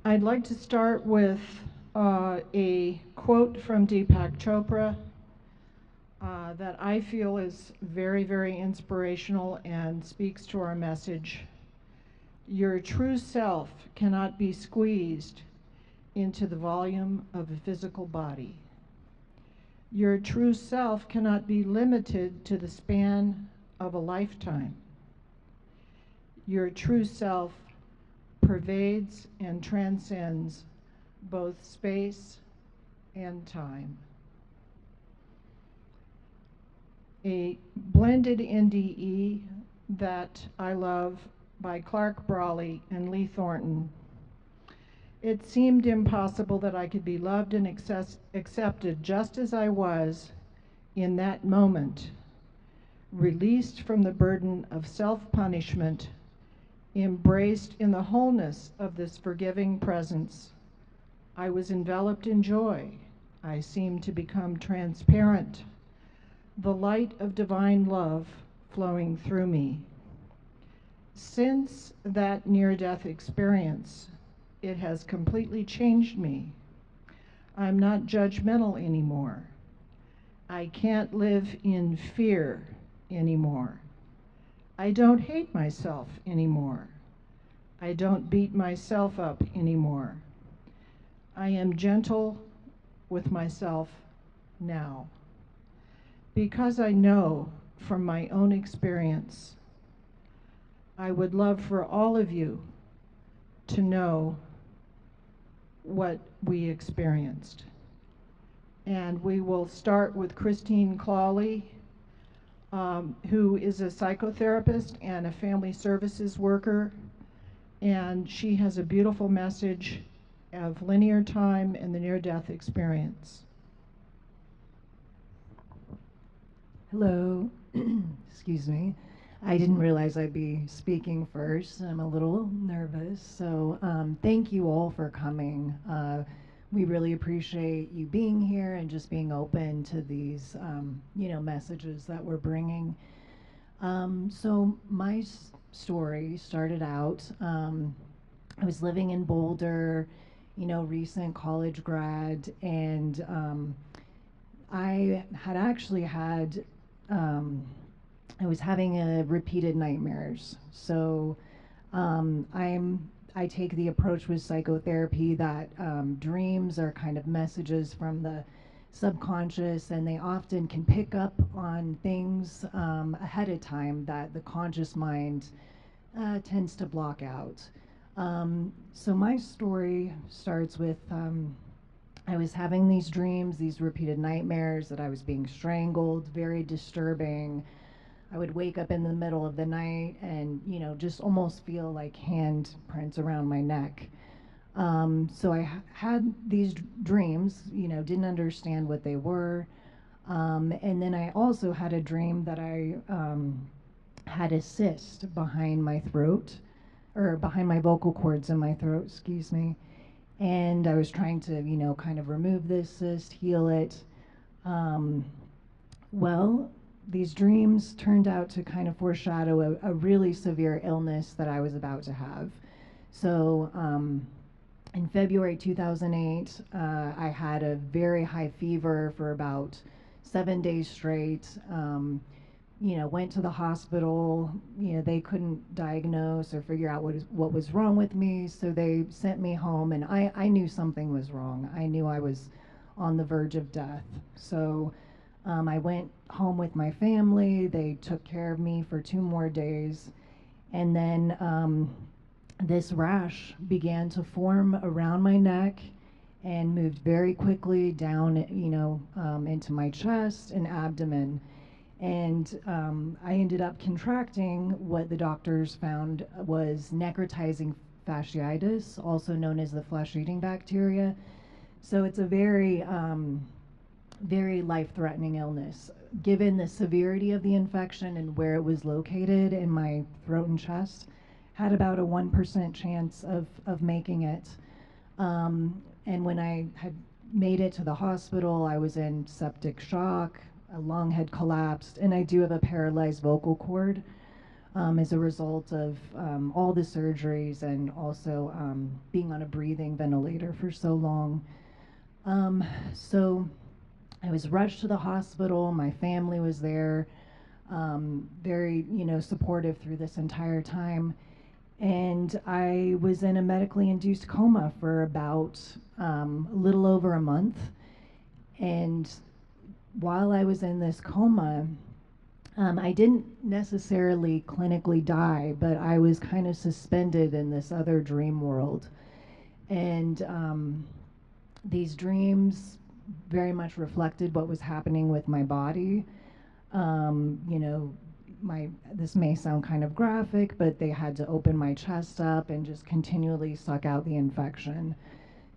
I'd like to start with a quote from Deepak Chopra that I feel is very, very inspirational and speaks to our message. Your true self cannot be squeezed into the volume of a physical body. Your true self cannot be limited to the span of a lifetime. Your true self pervades and transcends both space and time. A blended NDE that I love by Clark Brawley and Lee Thornton. It seemed impossible that I could be loved and accepted just as I was in that moment, released from the burden of self-punishment, embraced in the wholeness of this forgiving presence. I was enveloped in joy. I seemed to become transparent, the light of divine love flowing through me. Since that near-death experience, it has completely changed me. I'm not judgmental anymore. I can't live in fear anymore. I don't hate myself anymore. I don't beat myself up anymore. I am gentle with myself now. Because I know from my own experience, I would love for all of you to know what we experienced. And we will start with Christine Clawley, who is a psychotherapist and a family services worker. And she has a beautiful message of linear time and the near-death experience. Hello. Excuse me. I didn't realize I'd be speaking first. I'm a little nervous. So thank you all for coming. We really appreciate you being here and just being open to these, messages that we're bringing. So my story started out, I was living in Boulder, recent college grad, and I had actually had I was having repeated nightmares. So I take the approach with psychotherapy that dreams are kind of messages from the subconscious, and they often can pick up on things ahead of time that the conscious mind tends to block out. So my story starts with I was having these dreams, these repeated nightmares that I was being strangled, very disturbing. I would wake up in the middle of the night and, just almost feel like handprints around my neck. So I had these dreams, didn't understand what they were. And then I also had a dream that I had a cyst behind my throat, or behind my vocal cords in my throat, excuse me. And I was trying to, kind of remove this cyst, heal it. Um, well, these dreams turned out to kind of foreshadow a really severe illness that I was about to have. So in February 2008, I had a very high fever for about 7 days straight. Went to the hospital. They couldn't diagnose or figure out what was wrong with me, so they sent me home, and I knew something was wrong. I knew I was on the verge of death. So I went home with my family. They took care of me for 2 more days, and then this rash began to form around my neck and moved very quickly down, into my chest and abdomen. And I ended up contracting what the doctors found was necrotizing fasciitis, also known as the flesh-eating bacteria. So it's a very, very life-threatening illness. Given the severity of the infection and where it was located in my throat and chest, had about a 1% chance of making it. And when I had made it to the hospital, I was in septic shock, a lung had collapsed, and I do have a paralyzed vocal cord. as a result of all the surgeries and also being on a breathing ventilator for so long. So I was rushed to the hospital. My family was there, very, supportive through this entire time. And I was in a medically induced coma for about a little over a month. And while I was in this coma, I didn't necessarily clinically die, but I was kind of suspended in this other dream world. And these dreams very much reflected what was happening with my body. You know, this may sound kind of graphic, but they had to open my chest up and just continually suck out the infection.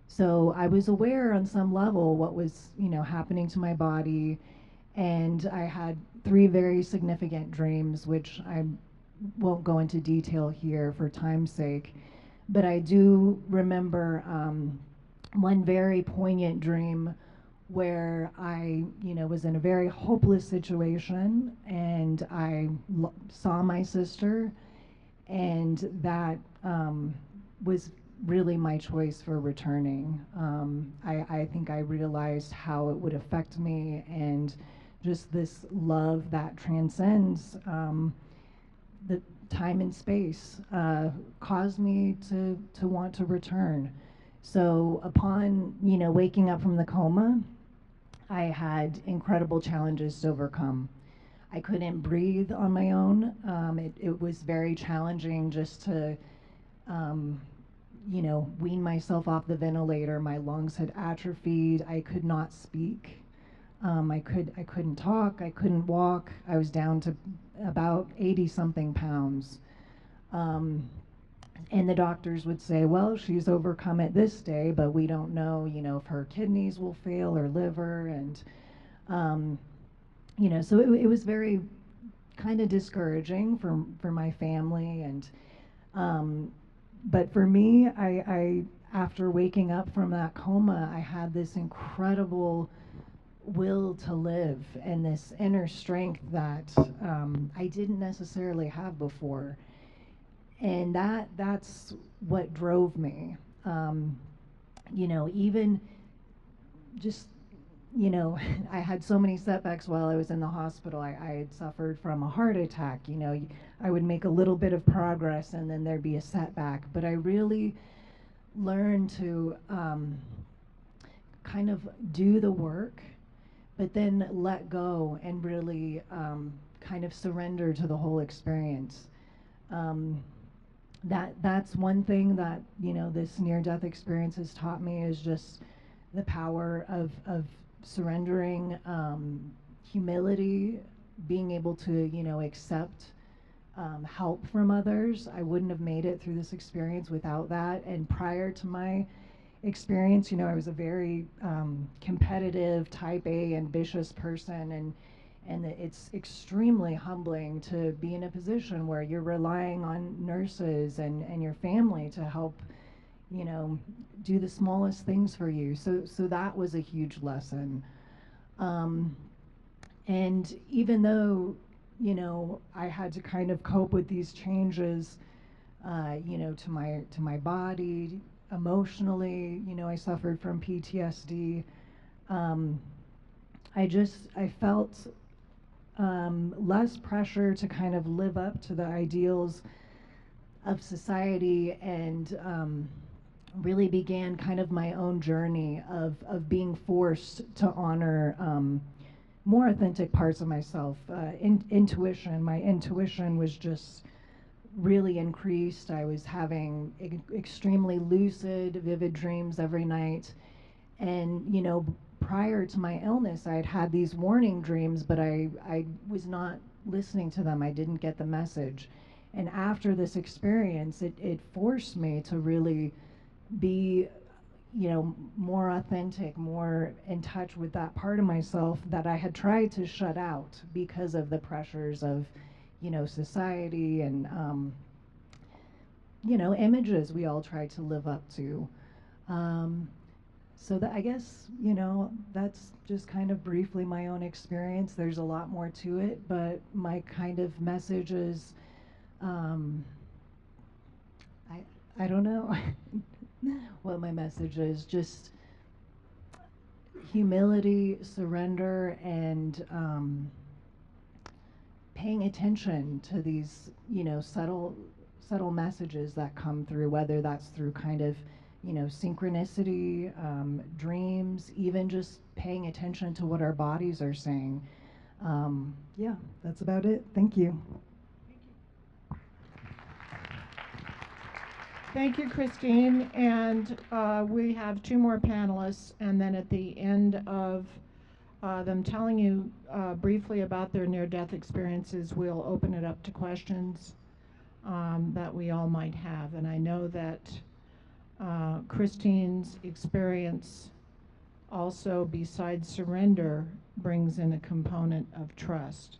So I was aware on some level what was, happening to my body, and I had three very significant dreams, which I won't go into detail here for time's sake. But I do remember one very poignant dream where I, was in a very hopeless situation, and I saw my sister, and that was really my choice for returning. I think I realized how it would affect me, and just this love that transcends the time and space caused me to want to return. So upon, waking up from the coma, I had incredible challenges to overcome. I couldn't breathe on my own. It was very challenging just to, wean myself off the ventilator. My lungs had atrophied. I could not speak. I couldn't talk. I couldn't walk. I was down to about 80 something pounds. And the doctors would say, well, she's overcome it this day, but we don't know, if her kidneys will fail or liver. And, so it was very kind of discouraging for my family. And, but for me, I, after waking up from that coma, I had this incredible will to live and this inner strength that I didn't necessarily have before. And that's what drove me. Even just, I had so many setbacks while I was in the hospital. I had suffered from a heart attack. I would make a little bit of progress and then there'd be a setback. But I really learned to kind of do the work, but then let go and really kind of surrender to the whole experience. That's one thing that this near-death experience has taught me, is just the power of surrendering, humility, being able to accept help from others. I wouldn't have made it through this experience without that. And prior to my experience, I was a very competitive, type A, ambitious person, and it's extremely humbling to be in a position where you're relying on nurses and your family to help, do the smallest things for you. So that was a huge lesson. And even though, I had to kind of cope with these changes, to my body, emotionally, I suffered from PTSD. I felt less pressure to kind of live up to the ideals of society, and really began kind of my own journey of being forced to honor more authentic parts of myself. Intuition, my intuition was just really increased. I was having extremely lucid, vivid dreams every night. And, prior to my illness, I had these warning dreams, but I was not listening to them. I didn't get the message. And after this experience, it forced me to really be, more authentic, more in touch with that part of myself that I had tried to shut out because of the pressures of, society and, images we all try to live up to. So that, I guess, that's just kind of briefly my own experience. There's a lot more to it, but my kind of message is Um, I I don't know what my message is. Just humility, surrender, and paying attention to these, subtle messages that come through, whether that's through kind of, synchronicity, dreams, even just paying attention to what our bodies are saying. Yeah, that's about it. Thank you. Thank you, Christine. And we have two more panelists, and then at the end of them telling you briefly about their near-death experiences, we'll open it up to questions that we all might have. And I know that Christine's experience also, besides surrender, brings in a component of trust.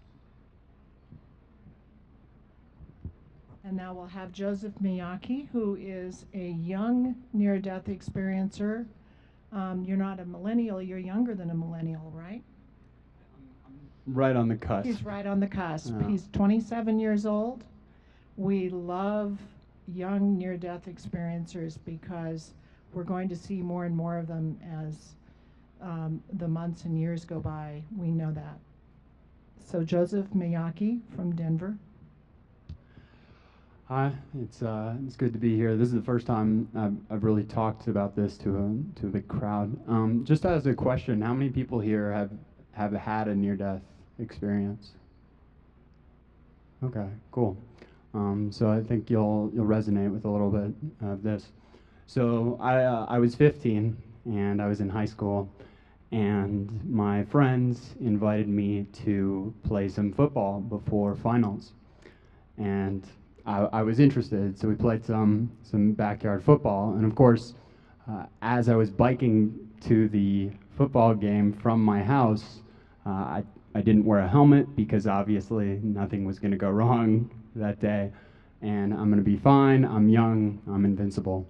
And now we'll have Joseph Miyake, who is a young near-death experiencer. You're not a millennial, you're younger than a millennial, right? Right on the cusp. He's right on the cusp. He's 27 years old. We love young near-death experiencers because we're going to see more and more of them as the months and years go by. We know that. So Joseph Miyake from Denver. Hi, it's good to be here. This is the first time I've really talked about this to a big crowd. Just as a question, how many people here have had a near-death experience? Okay, cool. So I think you'll resonate with a little bit of this. So I was 15 and I was in high school, and my friends invited me to play some football before finals, and I was interested, so we played some backyard football. And of course, as I was biking to the football game from my house, I didn't wear a helmet because obviously nothing was going to go wrong that day, and I'm going to be fine. I'm young, I'm invincible.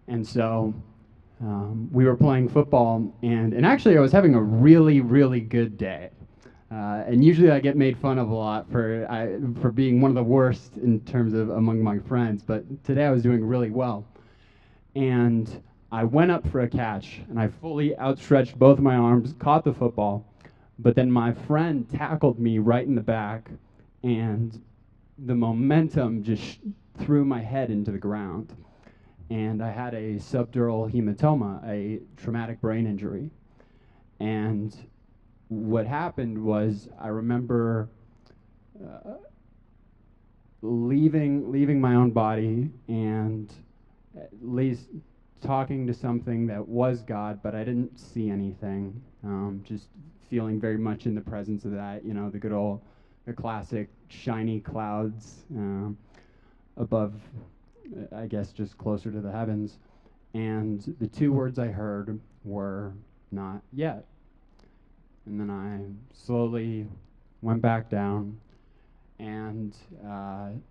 And so we were playing football, and actually I was having a really, really good day. And usually I get made fun of a lot for being one of the worst in terms of among my friends, but today I was doing really well. And I went up for a catch, and I fully outstretched both of my arms, caught the football, but then my friend tackled me right in the back, and the momentum just threw my head into the ground. And I had a subdural hematoma, a traumatic brain injury. And what happened was, I remember leaving my own body and at least talking to something that was God, but I didn't see anything. Just feeling very much in the presence of that, the classic shiny clouds above, I guess, just closer to the heavens. And the two words I heard were, "Not yet." And then I slowly went back down, and then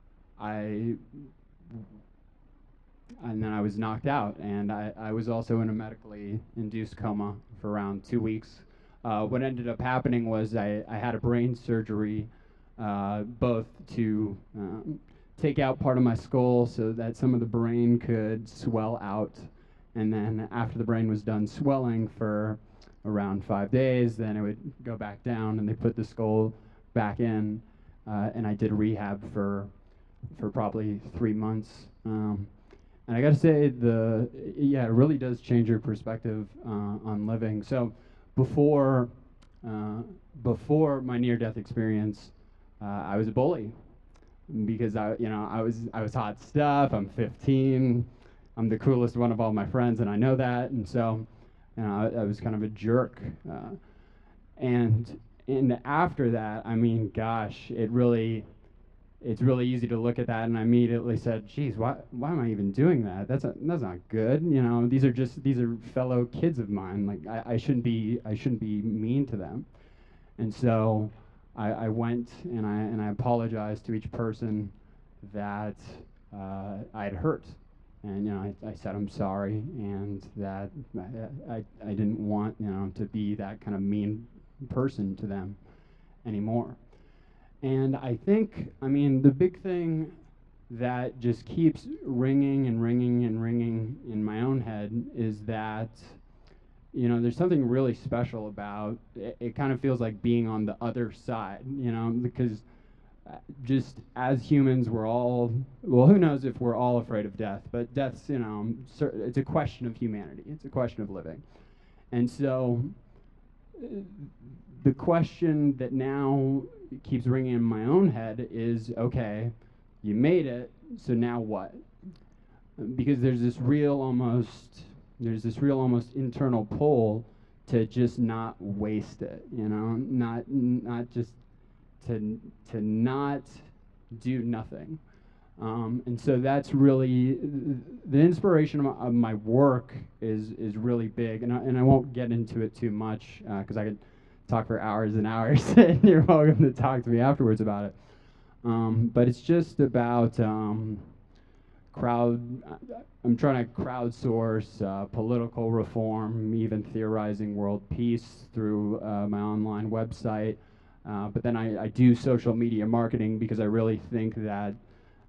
I was knocked out, and I was also in a medically induced coma for around 2 weeks. What ended up happening was I had a brain surgery, both to take out part of my skull so that some of the brain could swell out, and then after the brain was done swelling for around 5 days, then it would go back down, and they put the skull back in, and I did rehab for probably 3 months. And I got to say, it really does change your perspective on living. So before my near-death experience, I was a bully because I was hot stuff. I'm 15. I'm the coolest one of all my friends, and I know that. And so, I was kind of a jerk. And after that, I mean, gosh, it's really easy to look at that, and I immediately said, "Geez, why am I even doing that? That's not good. These are fellow kids of mine. Like I shouldn't be mean to them." And so I went and I apologized to each person that I'd hurt, and I said I'm sorry, and that I didn't want to be that kind of mean person to them anymore. And I think, I mean, the big thing that just keeps ringing and ringing and ringing in my own head is that, you know, there's something really special about it. It kind of feels like being on the other side, you know, because just as humans, we're all, well, who knows if we're all afraid of death, but death's, you know, it's a question of humanity, it's a question of living. And so the question that now keeps ringing in my own head is, okay, you made it, so now what? Because there's this real almost internal pull to just not waste it, you know, not just to not do nothing. And so that's really the inspiration of my work is really big, and I won't get into it too much because I could talk for hours and hours, and you're welcome to talk to me afterwards about it. But it's just about crowd. I'm trying to crowdsource political reform, even theorizing world peace through my online website. But then I do social media marketing because I really think that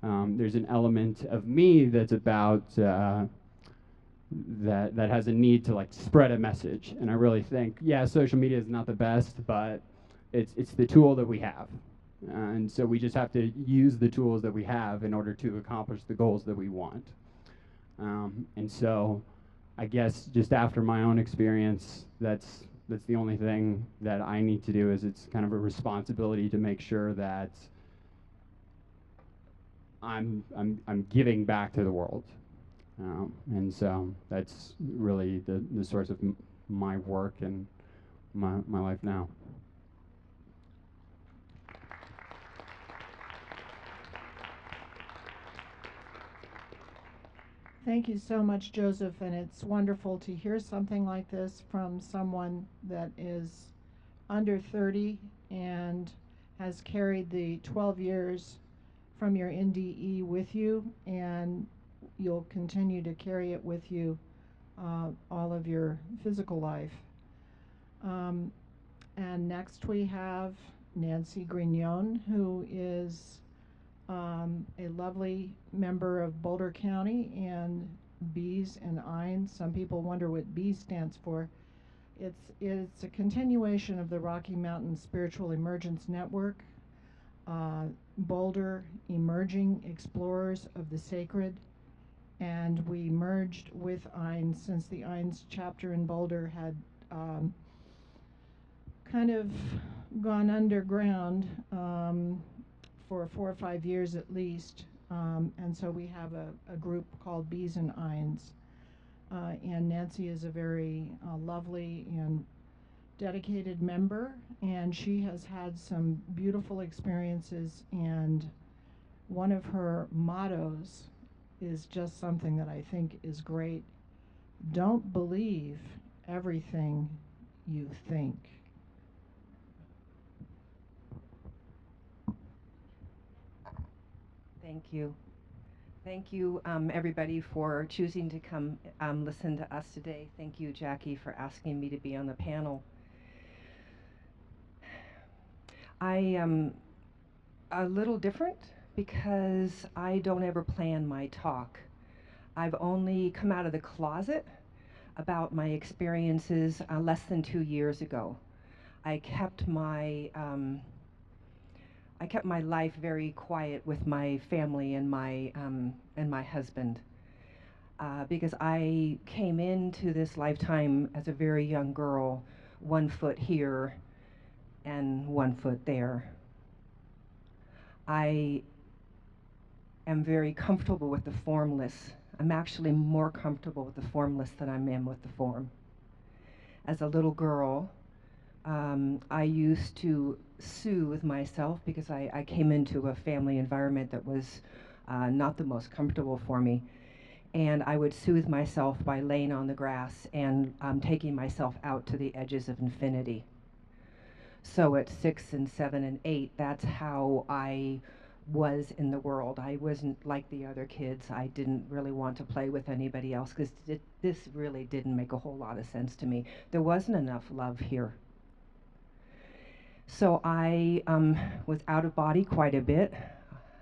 there's an element of me that's about that has a need to like spread a message. And I really think, yeah, social media is not the best, but it's the tool that we have. And so we just have to use the tools that we have in order to accomplish the goals that we want. And so I guess just after my own experience, that's the only thing that I need to do. Is it's kind of a responsibility to make sure that I'm giving back to the world. And so that's really the source of my work and my life now. Thank you so much, Joseph, and it's wonderful to hear something like this from someone that is under 30 and has carried the 12 years from your NDE with you, and you'll continue to carry it with you all of your physical life. And next we have Nancy Grignon, who is a lovely member of Boulder County and Bees and Eins. Some people wonder what B stands for. It's a continuation of the Rocky Mountain Spiritual Emergence Network, Boulder Emerging Explorers of the Sacred, and we merged with Eins since the Eins chapter in Boulder had kind of gone underground for 4 or 5 years at least, and so we have a group called Bees and Eins, and Nancy is a very lovely and dedicated member, and she has had some beautiful experiences, and one of her mottos is just something that I think is great. Don't believe everything you think. Thank you. Thank you, everybody, for choosing to come listen to us today. Thank you, Jackie, for asking me to be on the panel. I am a little different because I don't ever plan my talk. I've only come out of the closet about my experiences less than 2 years ago. I kept my life very quiet with my family and my husband because I came into this lifetime as a very young girl, 1 foot here and 1 foot there. I am very comfortable with the formless. I'm actually more comfortable with the formless than I am with the form. As a little girl, I used to soothe myself because I came into a family environment that was not the most comfortable for me. And I would soothe myself by laying on the grass and taking myself out to the edges of infinity. So at 6 and 7 and 8, that's how I was in the world. I wasn't like the other kids. I didn't really want to play with anybody else because this really didn't make a whole lot of sense to me. There wasn't enough love here. So I was out of body quite a bit,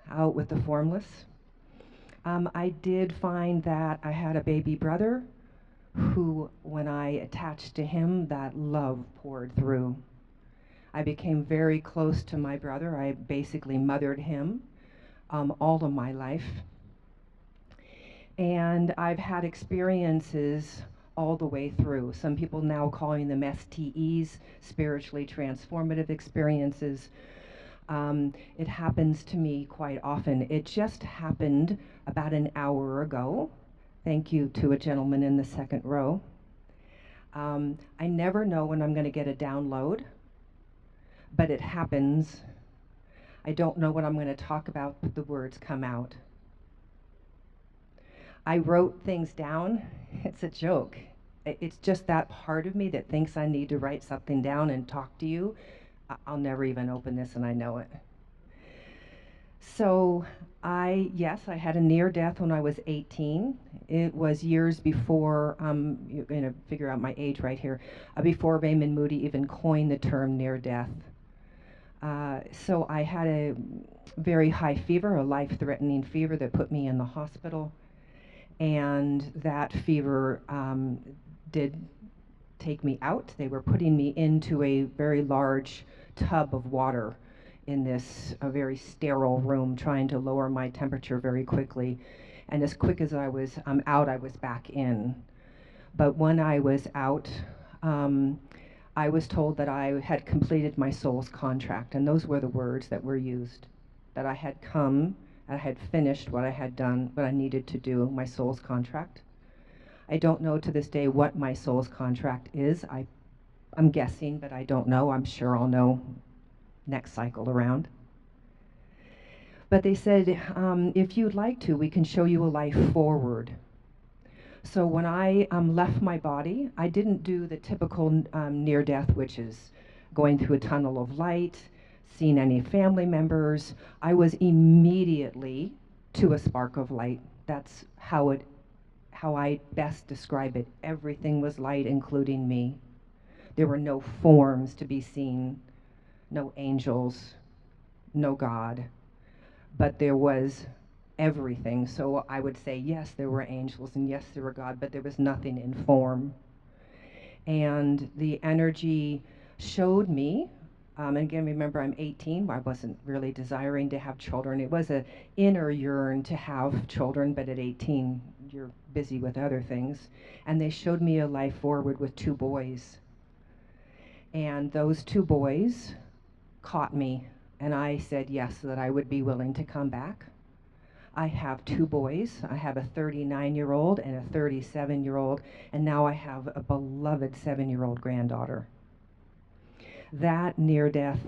out with the formless. I did find that I had a baby brother who, when I attached to him, that love poured through. I became very close to my brother. I basically mothered him all of my life. And I've had experiences all the way through. Some people now calling them STEs, spiritually transformative experiences. It happens to me quite often. It just happened about an hour ago. Thank you to a gentleman in the second row. I never know when I'm going to get a download, but it happens. I don't know what I'm going to talk about, but the words come out. I wrote things down. It's a joke. It's just that part of me that thinks I need to write something down and talk to you. I'll never even open this, and I know it. So yes, I had a near death when I was 18. It was years before, you're going to figure out my age right here, before Raymond Moody even coined the term near death. So I had a very high fever, a life-threatening fever that put me in the hospital. And that fever did take me out. They were putting me into a very large tub of water in this very sterile room, trying to lower my temperature very quickly. And as quick as I was out, I was back in. But when I was out, I was told that I had completed my soul's contract, and those were the words that were used, that I had come, I had finished what I had done, what I needed to do, my soul's contract. I don't know to this day what my soul's contract is. I'm guessing, but I don't know. I'm sure I'll know next cycle around. But they said, if you'd like to, we can show you a life forward. So when I left my body, I didn't do the typical near death, which is going through a tunnel of light, seeing any family members. I was immediately to a spark of light. That's how I best describe it. Everything was light, including me. There were no forms to be seen, no angels, no God, but there was everything. So I would say, yes, there were angels, and yes, there were God, but there was nothing in form. And the energy showed me, and again, remember, I'm 18. I wasn't really desiring to have children. It was an inner yearn to have children, but at 18, you're busy with other things. And they showed me a life forward with 2 boys. And those 2 boys caught me, and I said yes, that I would be willing to come back. I have 2 boys. I have a 39-year-old and a 37-year-old, and now I have a beloved 7-year-old granddaughter. That near death,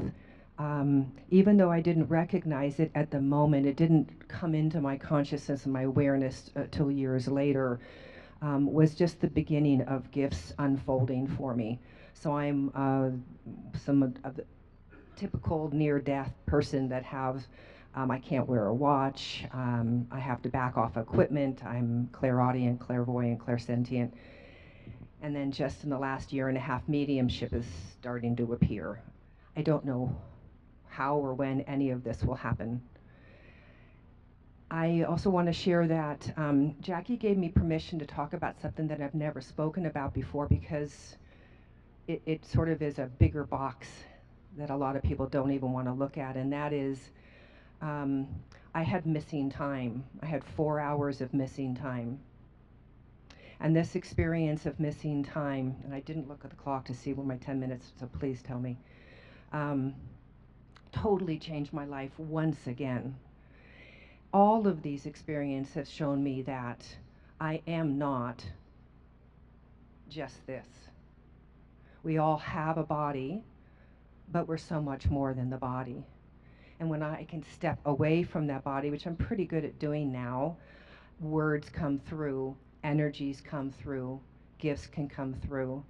even though I didn't recognize it at the moment, it didn't come into my consciousness and my awareness till years later, was just the beginning of gifts unfolding for me. So I'm some of the typical near-death person that have, I can't wear a watch, I have to back off equipment, I'm clairaudient, clairvoyant, clairsentient. And then just in the last year and a half, mediumship is starting to appear. I don't know how or when any of this will happen. I also want to share that Jackie gave me permission to talk about something that I've never spoken about before, because it sort of is a bigger box that a lot of people don't even want to look at, and that is I had missing time. I had 4 hours of missing time. And this experience of missing time, and I didn't look at the clock to see when my 10 minutes, so please tell me, totally changed my life once again. All of these experiences have shown me that I am not just this. We all have a body, but we're so much more than the body. And when I can step away from that body, which I'm pretty good at doing now, words come through, energies come through, gifts can come through.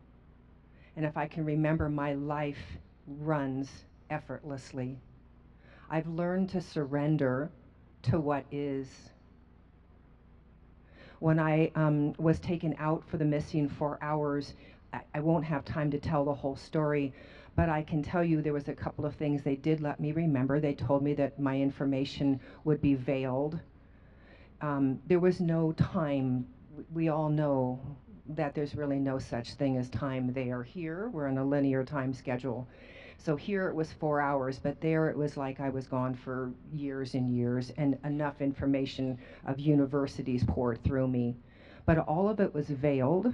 And if I can remember, my life runs effortlessly. I've learned to surrender to what is. When I was taken out for the missing 4 hours, I won't have time to tell the whole story, But I can tell you there was a couple of things they did let me remember. They told me that my information would be veiled. There was no time. We all know that there's really no such thing as time there. Here, we're on a linear time schedule. So here it was 4 hours, but there it was like I was gone for years and years, and enough information of universities poured through me. But all of it was veiled,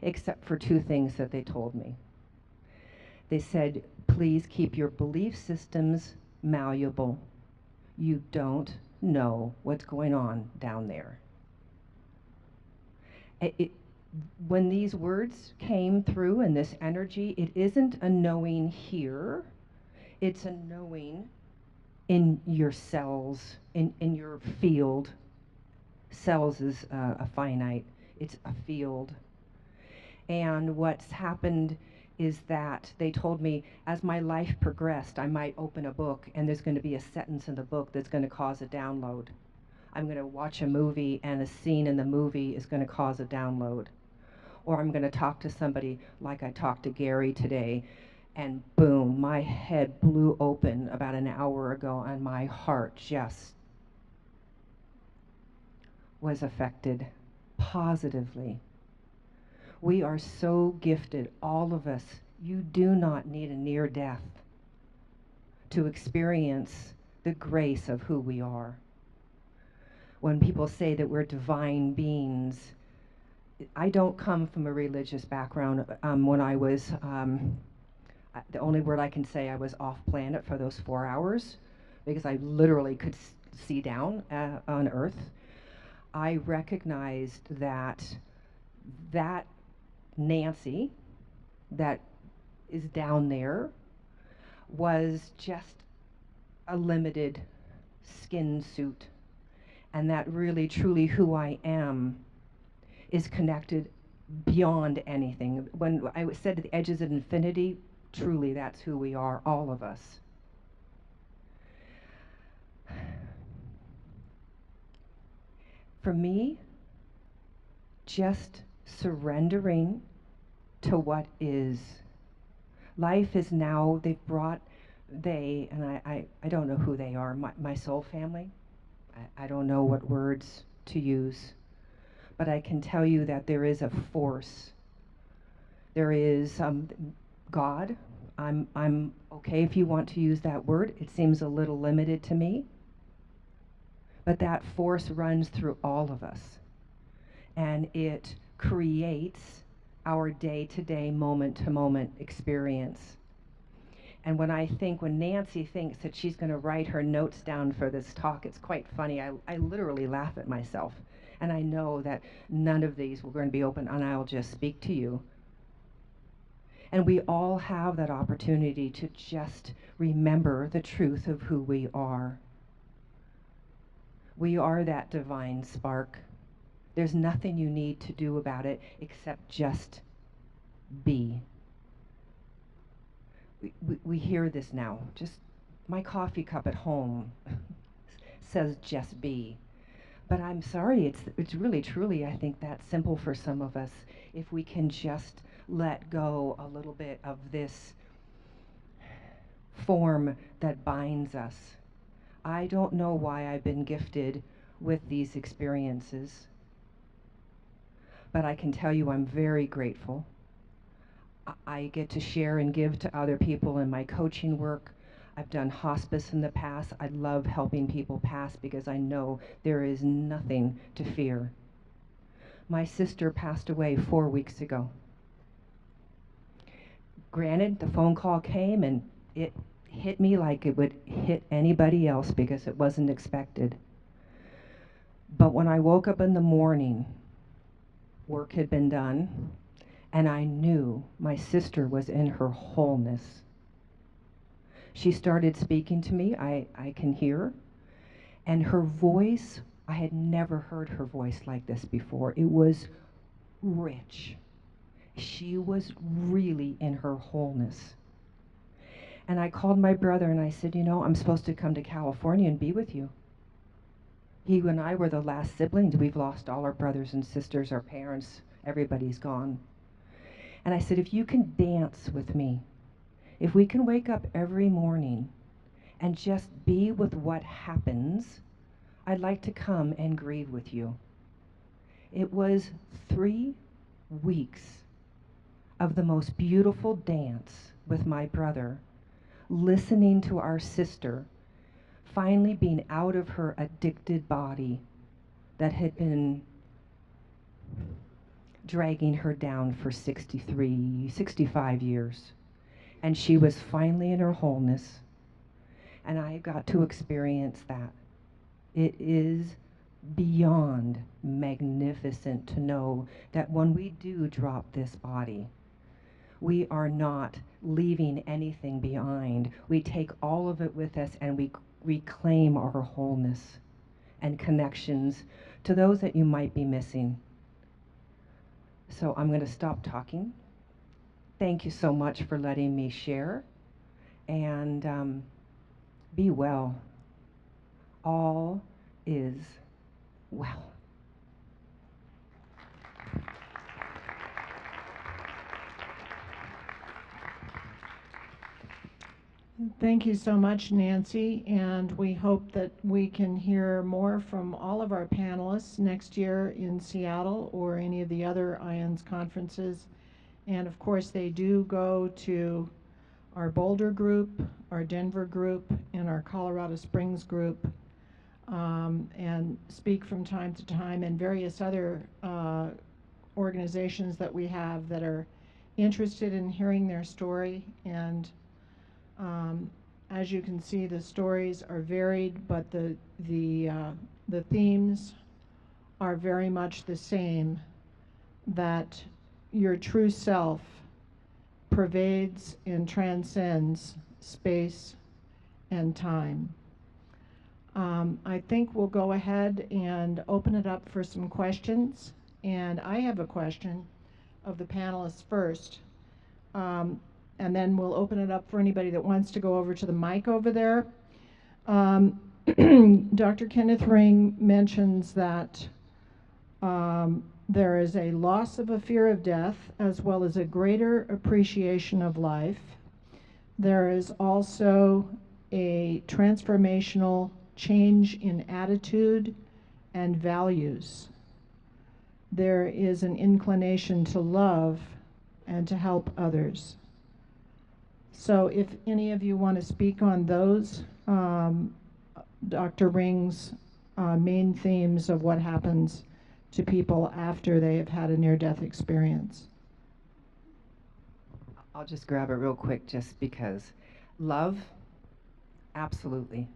except for two things that they told me. They said, please keep your belief systems malleable. You don't know what's going on down there. When these words came through and this energy, it isn't a knowing here, it's a knowing in your cells, in your field. Cells is a finite, it's a field. And what's happened is that they told me as my life progressed, I might open a book and there's going to be a sentence in the book that's going to cause a download. I'm going to watch a movie and a scene in the movie is going to cause a download. Or I'm going to talk to somebody like I talked to Gary today, and boom, my head blew open about an hour ago and my heart just was affected positively. We are so gifted, all of us. You do not need a near death to experience the grace of who we are. When people say that we're divine beings, I don't come from a religious background. When I was, the only word I can say, I was off planet for those 4 hours because I literally could see down on Earth. I recognized that Nancy that is down there was just a limited skin suit, and that really truly who I am is connected beyond anything. When I said at the edges of infinity, truly that's who we are, all of us. For me, just surrendering to what is. Life is now, and I don't know who they are, my soul family. I don't know what words to use, but I can tell you that there is a force. There is God. I'm okay if you want to use that word. It seems a little limited to me, but that force runs through all of us, and it creates our day-to-day, moment-to-moment experience. And when Nancy thinks that she's going to write her notes down for this talk, it's quite funny. I literally laugh at myself. And I know that none of these were going to be open, and I'll just speak to you. And we all have that opportunity to just remember the truth of who we are. We are that divine spark. There's nothing you need to do about it except just be. We hear this now. Just my coffee cup at home says just be. But I'm sorry, it's really truly, I think, that simple for some of us. If we can just let go a little bit of this form that binds us. I don't know why I've been gifted with these experiences, but I can tell you I'm very grateful. I get to share and give to other people in my coaching work. I've done hospice in the past. I love helping people pass because I know there is nothing to fear. My sister passed away 4 weeks ago. Granted, the phone call came and it hit me like it would hit anybody else because it wasn't expected. But when I woke up in the morning, work had been done, and I knew my sister was in her wholeness. She started speaking to me, I can hear, and her voice, I had never heard her voice like this before. It was rich. She was really in her wholeness. And I called my brother and I said, you know, I'm supposed to come to California and be with you. He and I were the last siblings. We've lost all our brothers and sisters, our parents, everybody's gone. And I said, if you can dance with me, If we can wake up every morning and just be with what happens, I'd like to come and grieve with you. It was 3 weeks of the most beautiful dance with my brother, listening to our sister finally being out of her addicted body that had been dragging her down for 65 years. And she was finally in her wholeness, and I got to experience that. It is beyond magnificent to know that when we do drop this body, we are not leaving anything behind. We take all of it with us and we reclaim our wholeness and connections to those that you might be missing. So I'm going to stop talking. Thank you so much for letting me share, and be well. All is well. Thank you so much, Nancy, and we hope that we can hear more from all of our panelists next year in Seattle or any of the other IONS conferences. And of course, they do go to our Boulder group, our Denver group, and our Colorado Springs group, and speak from time to time, and various other organizations that we have that are interested in hearing their story. And as you can see, the stories are varied, but the themes are very much the same, that your true self pervades and transcends space and time. I think we'll go ahead and open it up for some questions. And I have a question of the panelists first. And then we'll open it up for anybody that wants to go over to the mic over there. Dr. Kenneth Ring mentions that there is a loss of a fear of death as well as a greater appreciation of life. There is also a transformational change in attitude and values. There is an inclination to love and to help others. So if any of you want to speak on those, Dr. Ring's main themes of what happens to people after they have had a near-death experience. I'll just grab it real quick just because. Love, absolutely.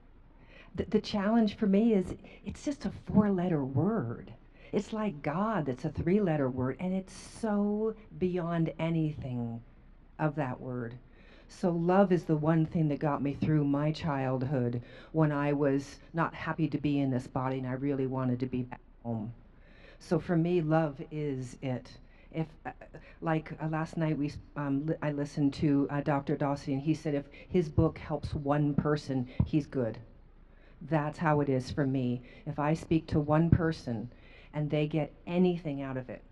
The challenge for me is it's just a 4-letter word. It's like God, that's a 3-letter word, and it's so beyond anything of that word. So love is the one thing that got me through my childhood when I was not happy to be in this body and I really wanted to be back home. So for me, love is it. If, last night I listened to Dr. Dawson, and he said if his book helps one person, he's good. That's how it is for me. If I speak to one person and they get anything out of it,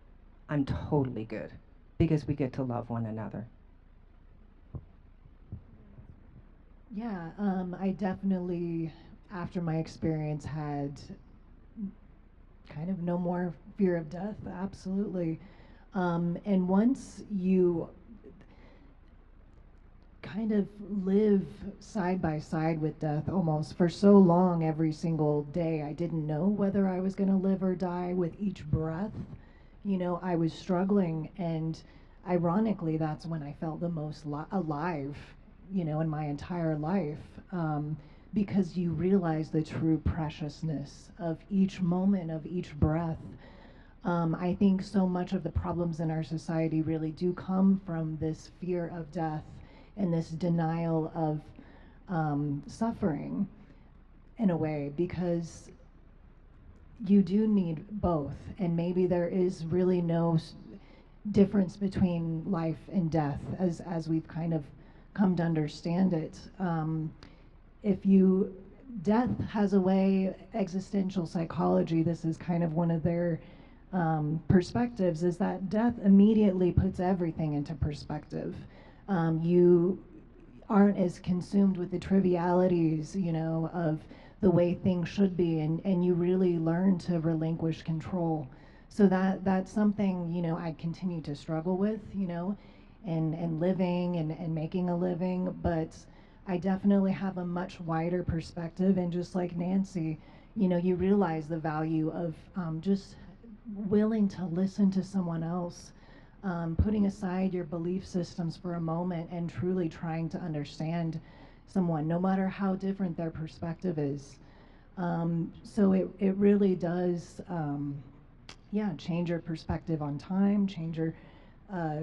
I'm totally good, because we get to love one another. Yeah, I definitely, after my experience, had kind of no more fear of death, absolutely. And once you kind of live side by side with death almost for so long, every single day, I didn't know whether I was going to live or die with each breath. You know, I was struggling, and ironically, that's when I felt the most alive, you know, in my entire life, because you realize the true preciousness of each moment, of each breath. I think so much of the problems in our society really do come from this fear of death and this denial of suffering, in a way, because you do need both, and maybe there is really no difference between life and death as we've kind of come to understand it. Death has a way, existential psychology, this is kind of one of their perspectives, is that death immediately puts everything into perspective. aren't as consumed with the trivialities, you know, of the way things should be, and you really learn to relinquish control. So that's something, you know, I continue to struggle with, you know, and living and making a living, but I definitely have a much wider perspective. And just like Nancy, you know, you realize the value of just willing to listen to someone else, putting aside your belief systems for a moment and truly trying to understand someone, no matter how different their perspective is. So it really does, yeah, change your perspective on time, change your, uh,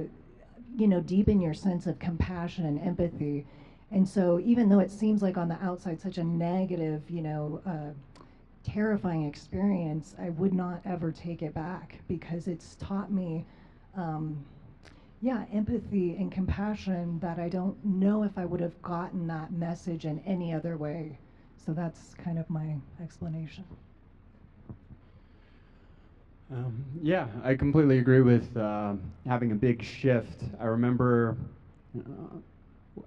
you know, deepen your sense of compassion and empathy. And so even though it seems like on the outside such a negative, you know, terrifying experience, I would not ever take it back because it's taught me, um, yeah, empathy and compassion that I don't know if I would have gotten that message in any other way. So that's kind of my explanation. Yeah, I completely agree with having a big shift. I remember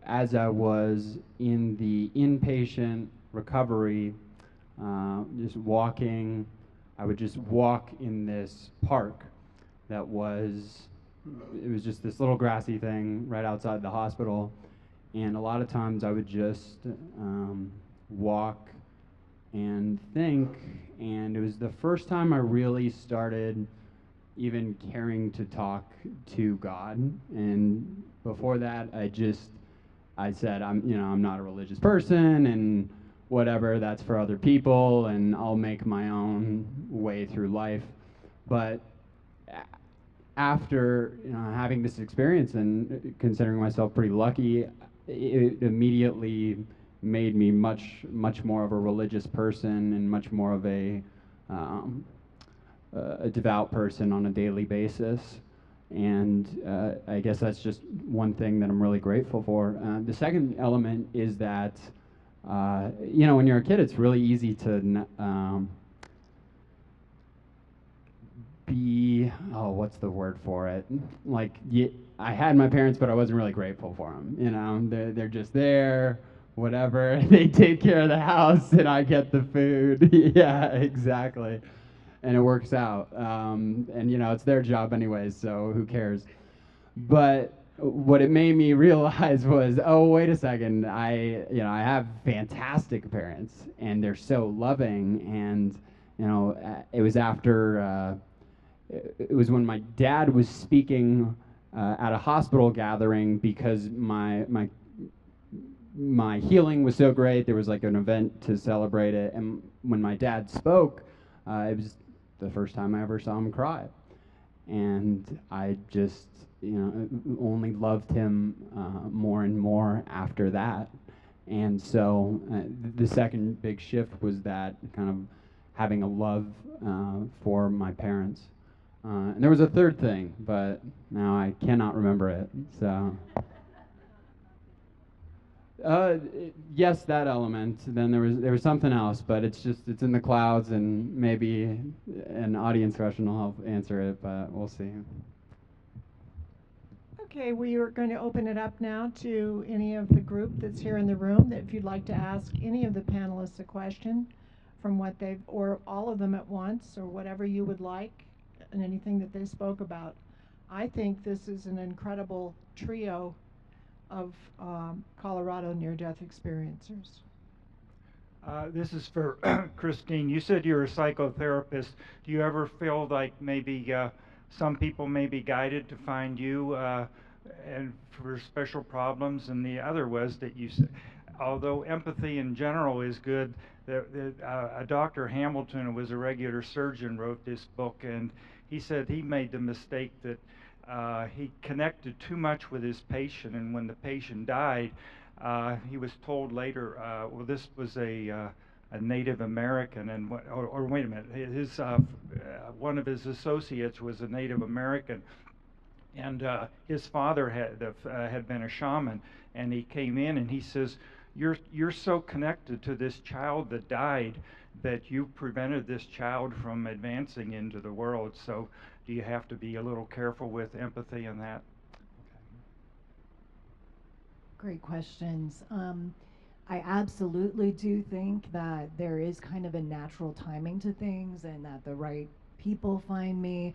as I was in the inpatient recovery, just walking, I would just walk in this park that was, it was just this little grassy thing right outside the hospital. And a lot of times I would just walk and think, and it was the first time I really started even caring to talk to God. And before that, I said, I'm not a religious person, and whatever, that's for other people, and I'll make my own way through life. But after having this experience and considering myself pretty lucky, it immediately made me much more of a religious person and much more of a devout person on a daily basis. And I guess that's just one thing that I'm really grateful for. The second element is that, when you're a kid, it's really easy to be, what's the word for it? Like, I had my parents, but I wasn't really grateful for them. They're just there, whatever. They take care of the house, and I get the food. Yeah, exactly. And it works out. And it's their job anyways, so who cares? But what it made me realize was, oh, wait a second, I have fantastic parents, and they're so loving. And it was after it was when my dad was speaking at a hospital gathering because my healing was so great. There was like an event to celebrate it, and when my dad spoke, it was the first time I ever saw him cry, and I just only loved him more and more after that. And so the second big shift was that kind of having a love for my parents. And there was a third thing, but now I cannot remember it. So, yes, that element. Then there was something else, but it's in the clouds, and maybe an audience question will help answer it, but we'll see. Okay, we are going to open it up now to any of the group that's here in the room. That if you'd like to ask any of the panelists a question from what they've, or all of them at once, or whatever you would like, and anything that they spoke about. I think this is an incredible trio of Colorado near-death experiencers. This is for Christine. You said you're a psychotherapist. Do you ever feel like maybe some people may be guided to find you and for special problems? And the other was that you said, although empathy in general is good, a Dr. Hamilton, who was a regular surgeon, wrote this book, and he said he made the mistake that he connected too much with his patient, and when the patient died, he was told later, well, this was a Native American, and or wait a minute, his one of his associates was a Native American, and his father had been a shaman, and he came in and he says, "You're so connected to this child that died that you prevented this child from advancing into the world. So, do you have to be a little careful with empathy in that?" Great questions. I absolutely do think that there is kind of a natural timing to things, and that the right people find me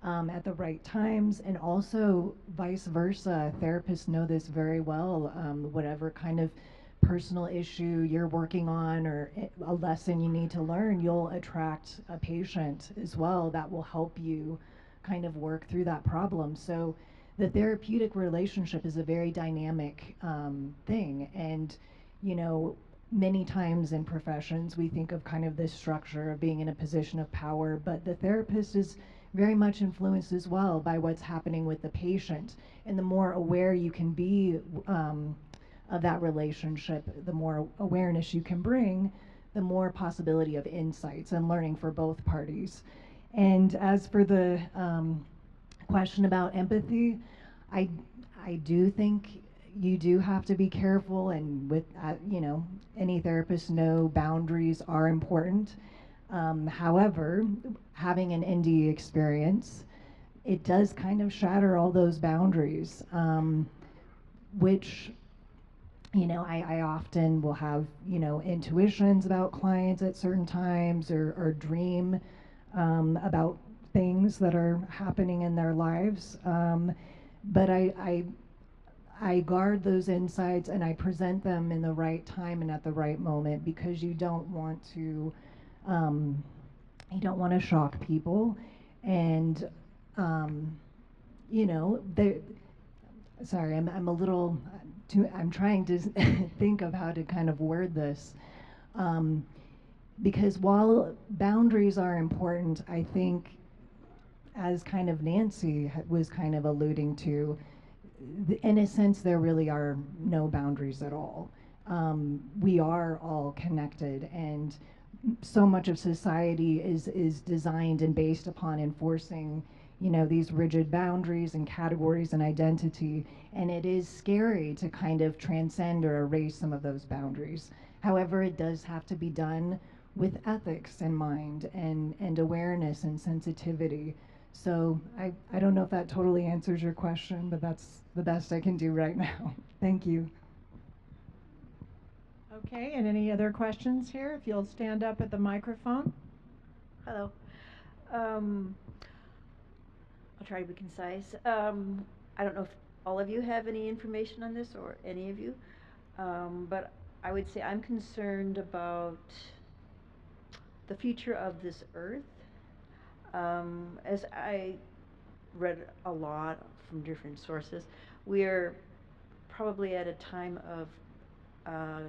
at the right times, and also vice versa. Therapists know this very well. Whatever kind of personal issue you're working on, or a lesson you need to learn, you'll attract a patient as well that will help you kind of work through that problem. So the therapeutic relationship is a very dynamic thing. And, you know, many times in professions, we think of kind of this structure of being in a position of power, but the therapist is very much influenced as well by what's happening with the patient. And the more aware you can be of that relationship, the more awareness you can bring, the more possibility of insights and learning for both parties. And as for the question about empathy, I I do think you do have to be careful, and with you know, any therapists know boundaries are important. However, having an NDE experience, it does kind of shatter all those boundaries, which, you know, I often will have, you know, intuitions about clients at certain times, or dream about things that are happening in their lives. But I guard those insights, and I present them in the right time and at the right moment, because um, you don't want to shock people. And you know, sorry, I'm a little I'm trying to think of how to kind of word this. Because while boundaries are important, I think, as kind of Nancy was kind of alluding to, in a sense, there really are no boundaries at all. We are all connected, and so much of society is designed and based upon enforcing, you know, these rigid boundaries and categories and identity. And it is scary to kind of transcend or erase some of those boundaries. However, it does have to be done with ethics in mind, and awareness and sensitivity. So I don't know if that totally answers your question, but that's the best I can do right now. Thank you. Okay, and any other questions here? If you'll stand up at the microphone. Hello. I'll try to be concise. I don't know if all of you have any information on this, or any of you, but I would say I'm concerned about the future of this earth. As I read a lot from different sources, we're probably at a time of a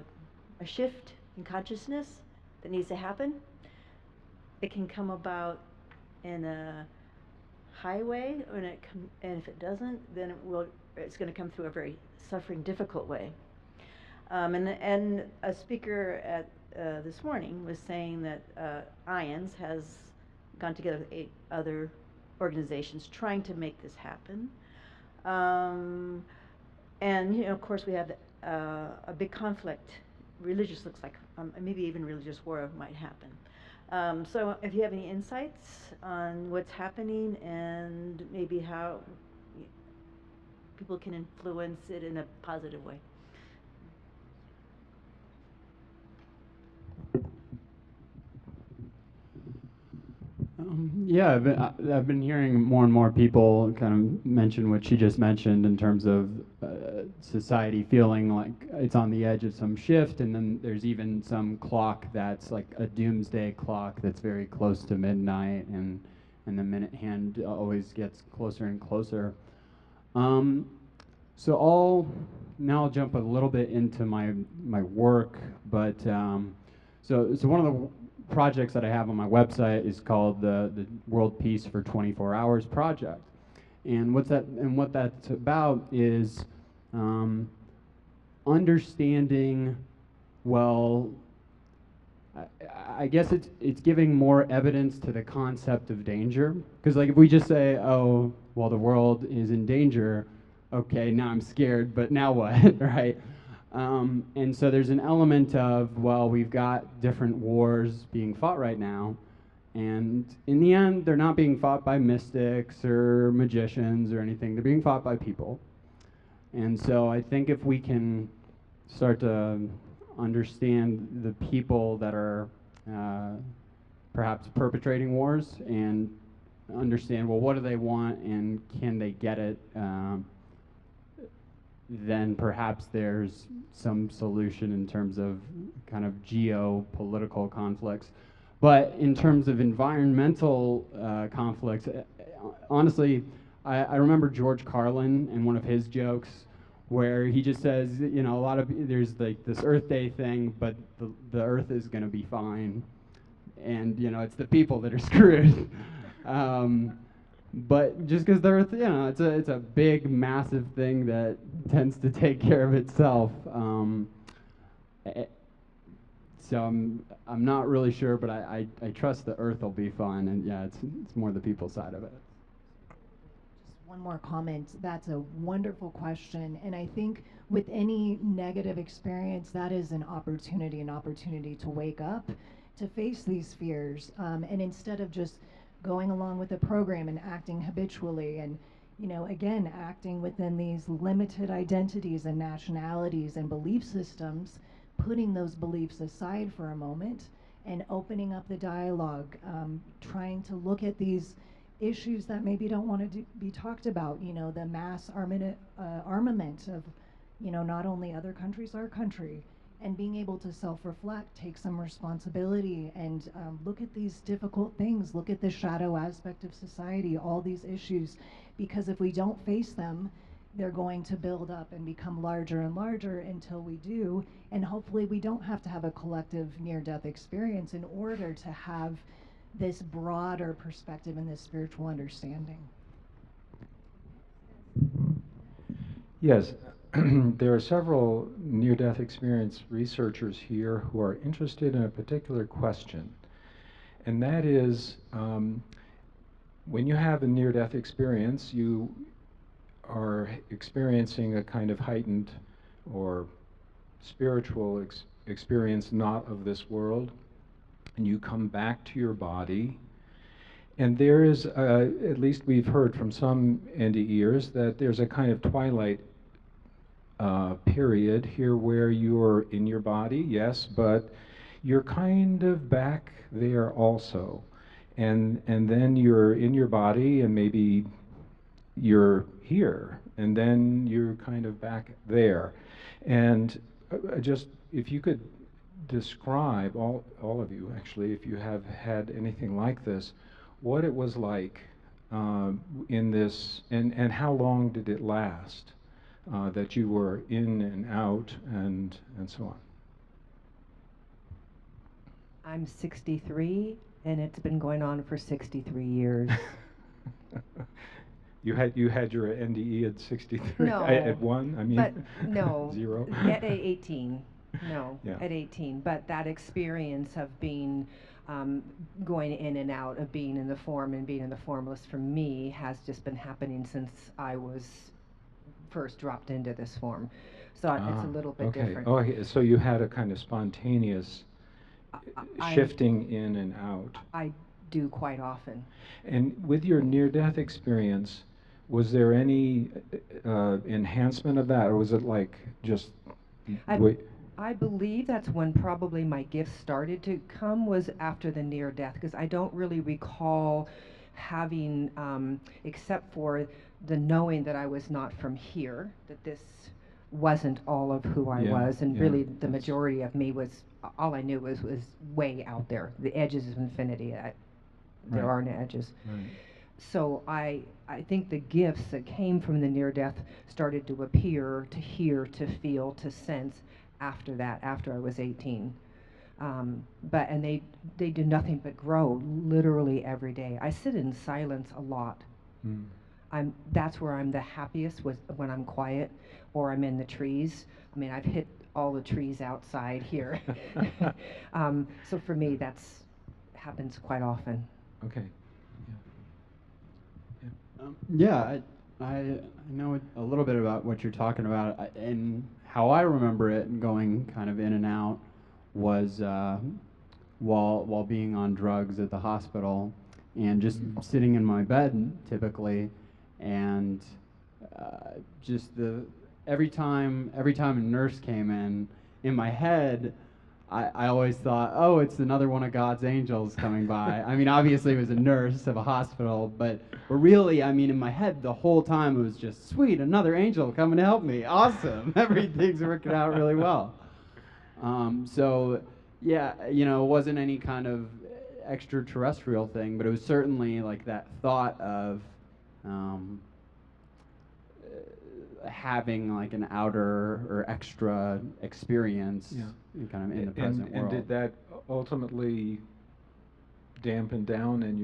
shift in consciousness that needs to happen. It can come about in a highway, and if it doesn't, then it's going to come through a very suffering, difficult way. And a speaker at this morning was saying that IONS has gone together with 8 other organizations trying to make this happen. And, you know, of course, we have a big conflict. Religious looks like maybe even religious war might happen. So if you have any insights on what's happening, and maybe how people can influence it in a positive way. Yeah, I've been hearing more and more people kind of mention what she just mentioned, in terms of society feeling like it's on the edge of some shift, and then there's even some clock that's like a doomsday clock that's very close to midnight, and the minute hand always gets closer and closer. So now I'll jump a little bit into my work, but so one of the projects that I have on my website is called the World Peace for 24 Hours project. And what that's about is understanding, well, I guess it's giving more evidence to the concept of danger. Because like if we just say, oh, well, the world is in danger, okay, now I'm scared, but now what, right? And so there's an element of, well, we've got different wars being fought right now, and in the end, they're not being fought by mystics or magicians or anything. They're being fought by people. And so I think if we can start to understand the people that are uh, perhaps perpetrating wars and understand, well, what do they want and can they get it, then perhaps there's some solution in terms of kind of geopolitical conflicts. But in terms of environmental conflicts, honestly, I remember George Carlin and one of his jokes where he just says, you know, a lot of there's like this Earth Day thing, but the Earth is going to be fine, and you know it's the people that are screwed. But just because the Earth, you know, it's a big, massive thing that tends to take care of itself. Eh, so I'm not really sure, but I trust the Earth will be fine, and yeah, it's more the people side of it. Just one more comment. That's a wonderful question. And I think with any negative experience, that is an opportunity to wake up, to face these fears. And instead of just going along with the program and acting habitually and, you know, again, acting within these limited identities and nationalities and belief systems, putting those beliefs aside for a moment and opening up the dialogue, trying to look at these issues that maybe don't want to be talked about, you know, the mass armament of, you know, not only other countries, our country, and being able to self-reflect, take some responsibility, and look at these difficult things, look at the shadow aspect of society, all these issues, because if we don't face them, they're going to build up and become larger and larger until we do, and hopefully we don't have to have a collective near-death experience in order to have this broader perspective and this spiritual understanding. Yes, there are several near-death experience researchers here who are interested in a particular question, and that is, when you have a near-death experience, you are experiencing a kind of heightened or spiritual experience not of this world, and you come back to your body. And there is, at least we've heard from some NDEers, that there's a kind of twilight period here where you're in your body, yes, but you're kind of back there also. And then you're in your body and maybe you're here, and then you're kind of back there. And just, if you could describe, all of you actually, if you have had anything like this, what it was like in this, and how long did it last, that you were in and out and so on. I'm 63, and it's been going on for 63 years. You had your NDE at 63? No. At 1? I mean, But no. 0? At 18. No, Yeah. at 18. But that experience of being, going in and out, of being in the form and being in the formless, for me, has just been happening since I was first dropped into this form. So it's a little bit different. Oh, so you had a kind of spontaneous shifting in and out. I do quite often. And with your near-death experience, was there any enhancement of that, or was it like just I believe that's when probably my gifts started to come, was after the near-death, because I don't really recall having, except for the knowing that I was not from here, that this wasn't all of who I was, and really the majority of me was, all I knew was way out there, the edges of infinity. There are no edges. Right. So I think the gifts that came from the near-death started to appear, to hear, to feel, to sense after that, after I was 18. And they do nothing but grow literally every day. I sit in silence a lot. That's where I'm the happiest, when I'm quiet, or I'm in the trees. I mean, I've hit all the trees outside here. So for me, that's happens quite often. Okay. Yeah, I know a little bit about what you're talking about, and how I remember it going kind of in and out was while being on drugs at the hospital, and just sitting in my bed typically, and just every time a nurse came in my head, I always thought, oh, it's another one of God's angels coming by. I mean, obviously it was a nurse of a hospital, but really, I mean, in my head the whole time it was just, sweet, another angel coming to help me. Awesome. Everything's working out really well. So, yeah, you know, it wasn't any kind of extraterrestrial thing, but it was certainly like that thought of um, having like an outer or extra experience kind of in the present world. And did that ultimately dampen down and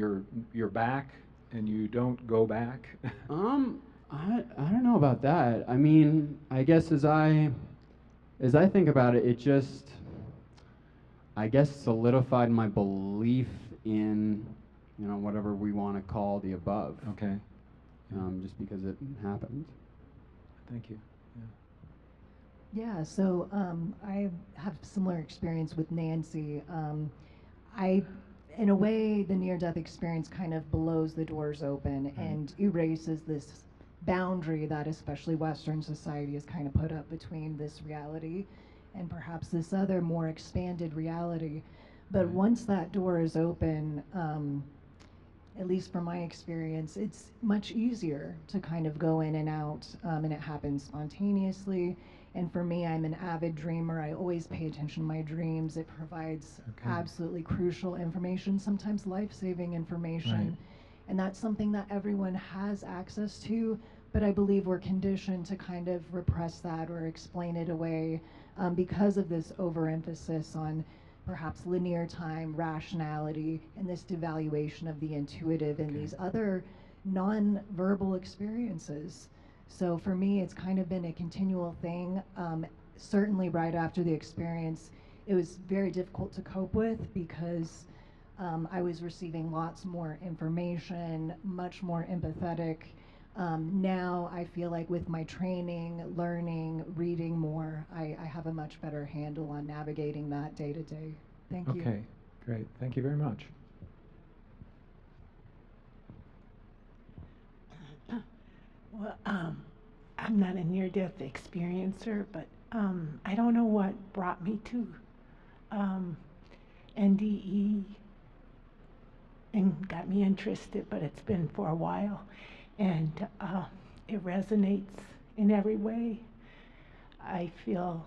you're back and you don't go back? I don't know about that. I mean, I guess as I think about it, it just, I guess, solidified my belief in, you know, whatever we want to call the above. Okay. Just because it happened. Thank you. Yeah, so I have similar experience with Nancy. In a way, the near-death experience kind of blows the doors open and erases this boundary that especially Western society has kind of put up between this reality and perhaps this other more expanded reality. But once that door is open, at least from my experience, it's much easier to kind of go in and out, and it happens spontaneously. And for me, I'm an avid dreamer. I always pay attention to my dreams. It provides absolutely crucial information, sometimes life-saving information. Right. And that's something that everyone has access to, but I believe we're conditioned to kind of repress that or explain it away because of this overemphasis on perhaps linear time, rationality, and this devaluation of the intuitive and these other non-verbal experiences. So for me, it's kind of been a continual thing. Certainly right after the experience, it was very difficult to cope with because I was receiving lots more information, much more empathetic. Now I feel like with my training, learning, reading more, I have a much better handle on navigating that day to day. Thank you. Okay, great. Thank you very much. Well, I'm not a near-death experiencer, but I don't know what brought me to NDE and got me interested, but it's been for a while, and it resonates in every way. I feel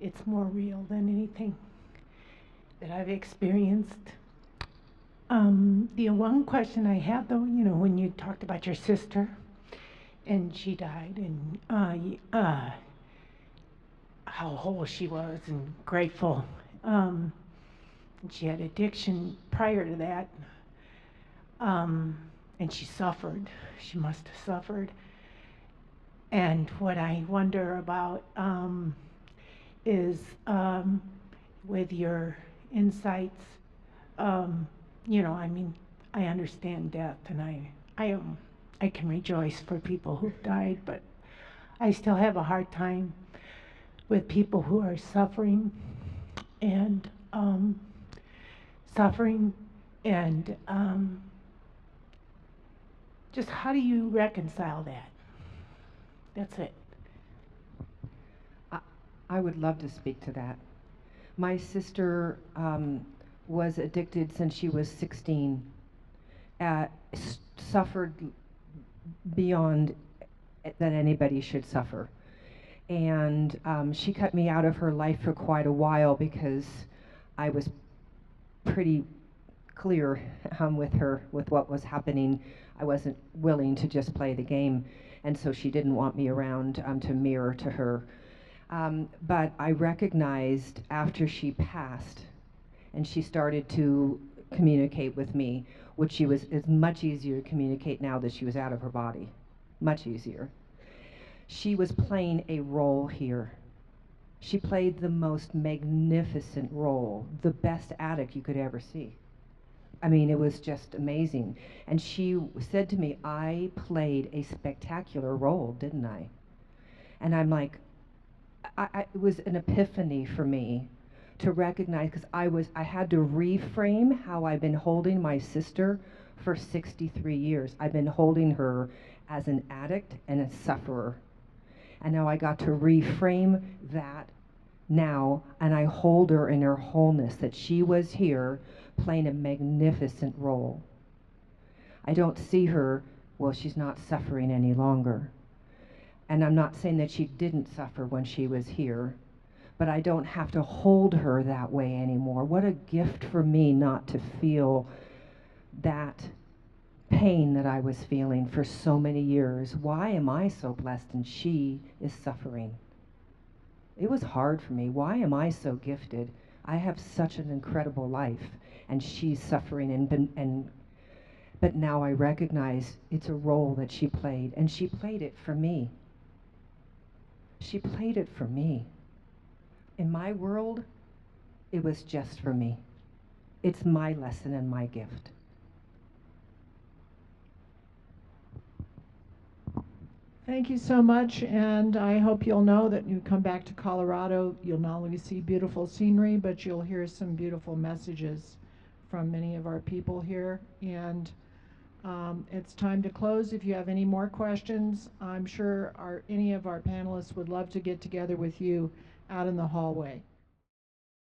it's more real than anything that I've experienced. The one question I had, though, you know, when you talked about your sister, and she died, and how whole she was and grateful. And she had addiction prior to that, and she suffered. She must have suffered. And what I wonder about is with your insights, you know, I mean, I understand death, and I can rejoice for people who've died, but I still have a hard time with people who are suffering and just how do you reconcile that? That's it. I would love to speak to that. My sister was addicted since she was 16, suffered beyond that anybody should suffer. And she cut me out of her life for quite a while because I was pretty clear with her with what was happening. I wasn't willing to just play the game, and so she didn't want me around to mirror to her. But I recognized after she passed and she started to communicate with me, which it's much easier to communicate now that she was out of her body, much easier. She was playing a role here. She played the most magnificent role, the best addict you could ever see. I mean, it was just amazing. And she said to me, I played a spectacular role, didn't I? And I'm like, it was an epiphany for me to recognize, because I had to reframe how I've been holding my sister for 63 years. I've been holding her as an addict and a sufferer. And now I got to reframe that now, and I hold her in her wholeness, that she was here playing a magnificent role. I don't see her, well, she's not suffering any longer. And I'm not saying that she didn't suffer when she was here, but I don't have to hold her that way anymore. What a gift for me not to feel that pain that I was feeling for so many years. Why am I so blessed and she is suffering? It was hard for me. Why am I so gifted? I have such an incredible life, and she's suffering, but now I recognize it's a role that she played, and she played it for me. She played it for me. In my world, it was just for me. It's my lesson and my gift. Thank you so much, and I hope you'll know that you come back to Colorado, you'll not only see beautiful scenery, but you'll hear some beautiful messages from many of our people here. And it's time to close. If you have any more questions, I'm sure any of our panelists would love to get together with you out in the hallway.